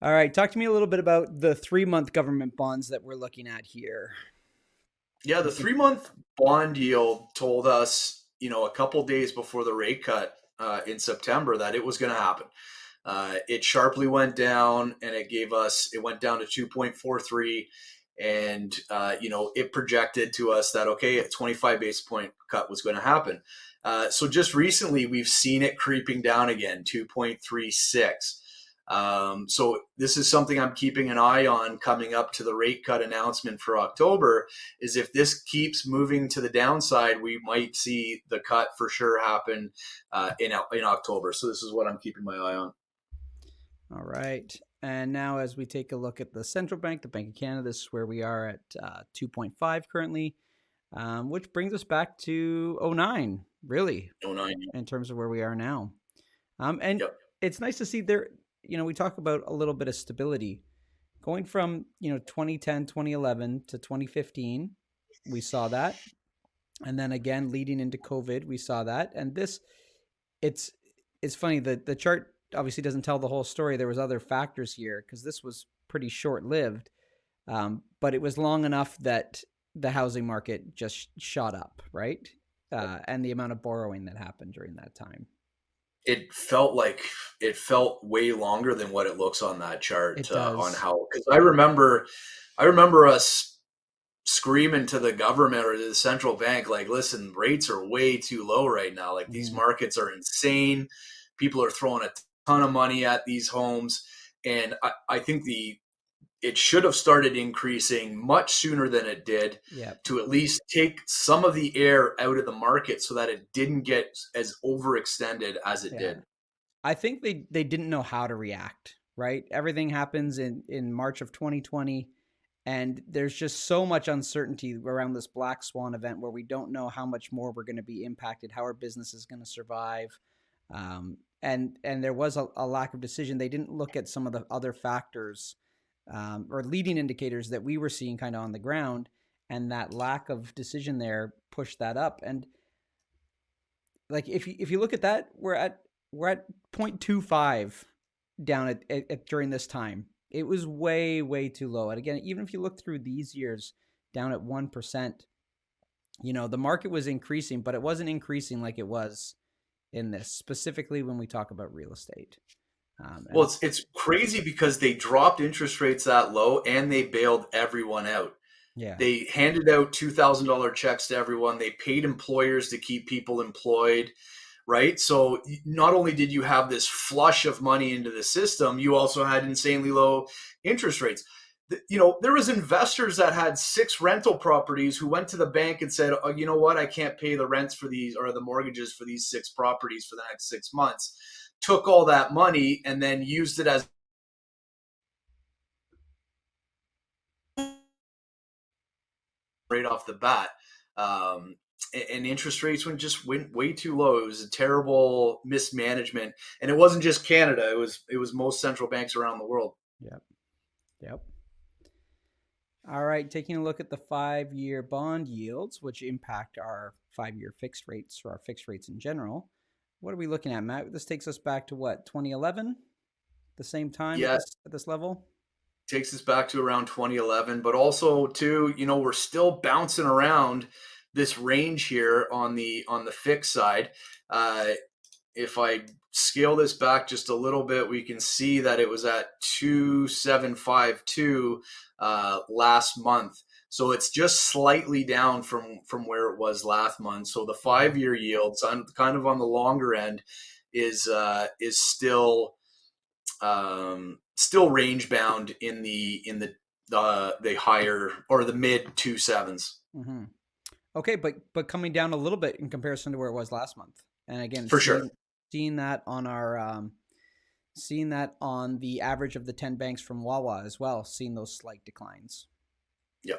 All right, talk to me a little bit about the 3-month government bonds that we're looking at here. Yeah, What do the you think? 3 month bond yield told us, a couple days before the rate cut in September that it was going to happen. It sharply went down and it went down to 2.43. And, it projected to us that, okay, a 25 basis point cut was going to happen. So just recently, we've seen it creeping down again, 2.36. So this is something I'm keeping an eye on coming up to the rate cut announcement for October. Is if this keeps moving to the downside, we might see the cut for sure happen in October. So this is what I'm keeping my eye on. All right. And now, as we take a look at the central bank, the Bank of Canada, this is where we are at 2.5 currently, which brings us back to '09, really, Oh nine. in terms of where we are now. And Yep. it's nice to see there, we talk about a little bit of stability going from, 2010, 2011 to 2015. We saw that. And then again, leading into COVID, we saw that. And it's, it's funny that the chart obviously doesn't tell the whole story. There was other factors here because this was pretty short lived. But it was long enough that the housing market just shot up, right? And the amount of borrowing that happened during that time. It felt way longer than what it looks on that chart It on does. how, because I remember us screaming to the government or to the central bank, like, listen, rates are way too low right now. Like, these Mhm. markets are insane. People are throwing a ton of money at these homes. And I think it should have started increasing much sooner than it did, Yeah. to at least take some of the air out of the market so that it didn't get as overextended as it Yeah. did. I think they didn't know how to react, right? Everything happens in March of 2020, and there's just so much uncertainty around this black swan event where we don't know how much more we're going to be impacted, how our business is going to survive. And there was a lack of decision. They didn't look at some of the other factors, or leading indicators that we were seeing kind of on the ground, and that lack of decision there pushed that up. And like if you look at that, we're at 0.25 down during this time. It was way too low. And again, even if you look through these years, down at 1%, the market was increasing, but it wasn't increasing like it was in this, specifically when we talk about real estate. Well, And it's crazy because they dropped interest rates that low and they bailed everyone out. yeah, They handed out $2,000 checks to everyone. They paid employers to keep people employed, right? So not only did you have this flush of money into the system, you also had insanely low interest rates. There was investors that had 6 rental properties who went to the bank and said, "Oh, you know what? I can't pay the rents for these or the mortgages for these 6 properties for the next 6 months." Took all that money and then used it as right off the bat. Um, and interest rates went way too low. It was a terrible mismanagement, and it wasn't just Canada. It was most central banks around the world. yep, yep. All right, taking a look at the 5-year bond yields, which impact our 5-year fixed rates or our fixed rates in general. What are we looking at, Matt? This takes us back to what, 2011? The same time at Yeah, this level? takes us back to around 2011, but also too, we're still bouncing around this range here on the fixed side. If I scale this back just a little bit, we can see that it was at 2752 last month. So it's just slightly down from where it was last month. So the Mhm. 5 year yields, on kind of on the longer end, is still range bound in the higher or the mid 2 sevens Mhm. Okay, but coming down a little bit in comparison to where it was last month. And again, for sure. seeing that on our seeing that on the average of the 10 banks from Wawa as well, seeing those slight declines. Yeah.